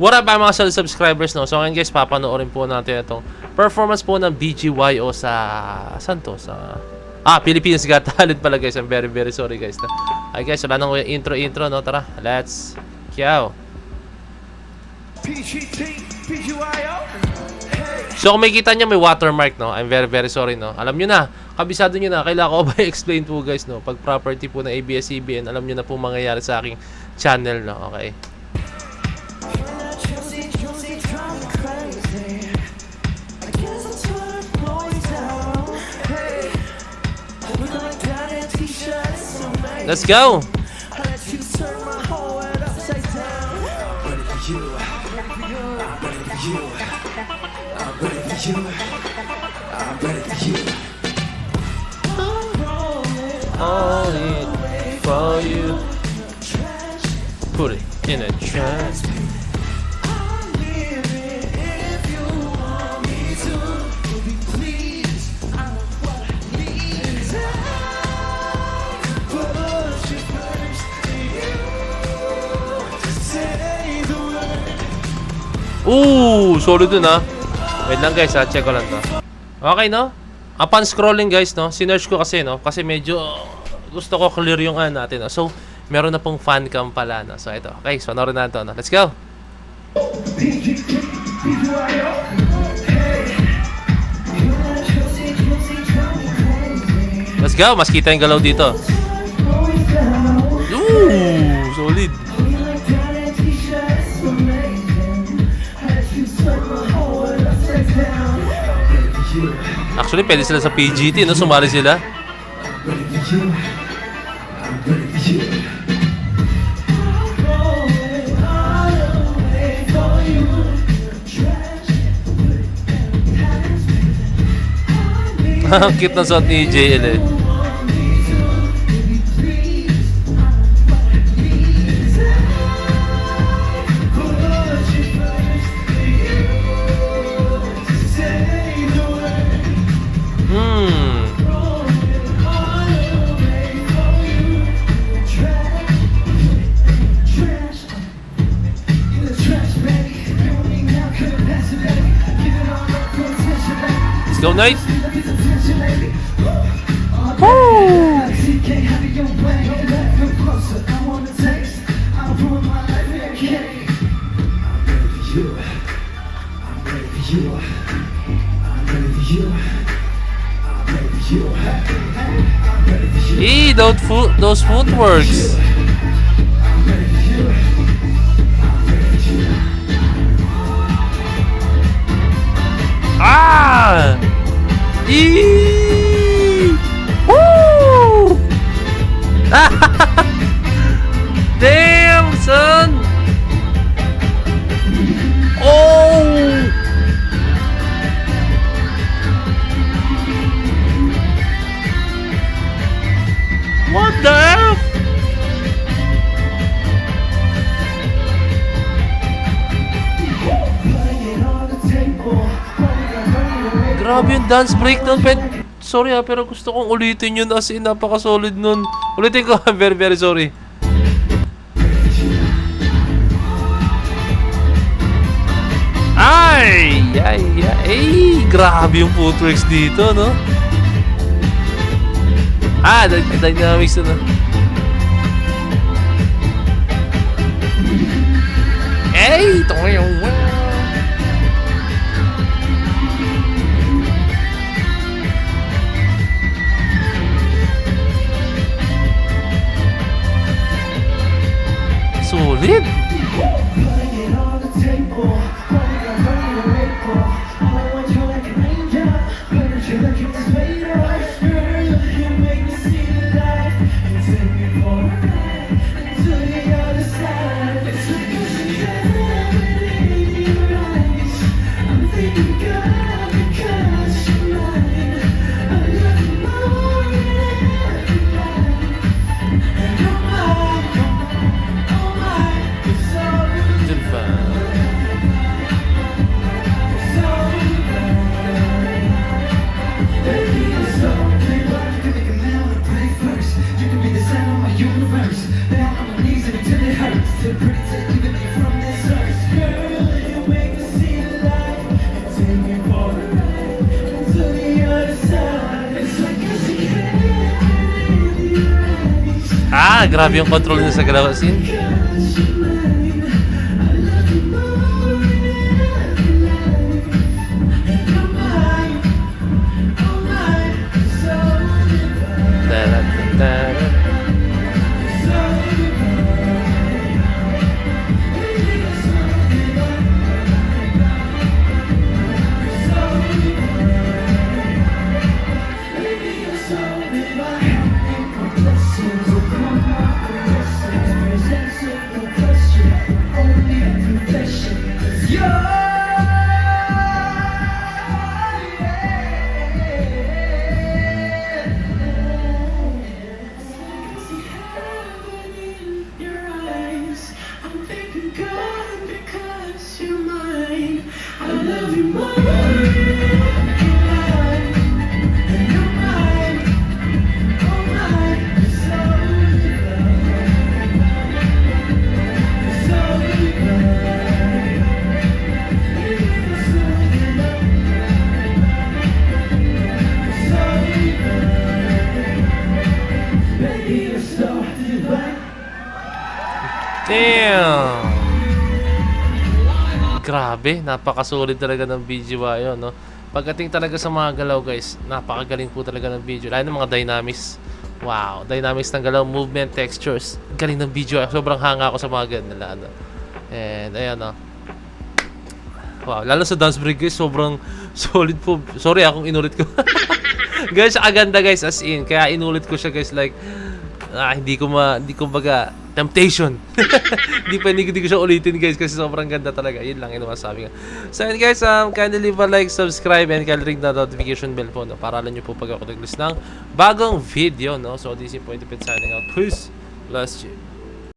What up mga solid subscribers, no? So ngayon guys, papanoorin po natin itong performance po ng BGYO sa... Saan to? Sa... Philippines Got Talent pala guys. I'm very sorry guys. No? Ay guys, wala nang intro, no? Tara, let's go. So kung makikita nyo may watermark, no? I'm very sorry, no? Alam nyo na, kabisado nyo na, kailangan ko ba i-explain po guys, no? Pag property po ng ABS-CBN, alam nyo na po mangyayari sa aking channel, no? Okay. Let's go! All it for you. Put it in a trance. Solid dun ha. Wait lang guys ha, check ko lang to. Okay no? Upon scrolling guys no, sinearch ko kasi no, kasi medyo gusto ko clear yung natin no. So, meron na pong fan cam pala no. So ito, okay, so panoorin natin to no. Let's go! Let's go! Mas kita yung galaw dito. Solid! Actually, pwede sila sa PGT, no? Sumali sila. Ang cute ng suot ni JL eh. Let's go, Knight! Woo! Those footworks. Woo! Damn, son! What the F? Grabe yung dance breakdown, sorry ha, pero gusto kong ulitin yun as in napaka-solid nun. Ulitin ko, I'm very sorry. Ay! Grabe yung footworks dito, no? Dynamics na. Ito yung... Solid! Grabe yung control niya sa galaw as in. Damn! Grabe, napakasulit talaga ng BGY yun, no? Pagdating talaga sa mga galaw, guys, napakagaling po talaga ng BGY. Lalo ng mga dynamics. Wow, dynamics ng galaw, movement, textures. Galing ng BGY. Sobrang hanga ako sa mga ganun nila, ano? And, ayan, no? Wow, lalo sa dance break, guys, sobrang solid po. Sorry, akong inulit ko. Guys, aganda, guys, as in. Kaya inulit ko siya, guys, like, hindi ko baga temptation. hindi ko siya ulitin, guys, kasi sobrang ganda talaga. Yun lang yung masasabi nga. So yun, guys, kindly leave a like, subscribe, and kindly ring the notification bell po, no, para alam nyo po pag ako nag-list ng bagong video, no. So this is Point of It signing out. Peace. Bless you.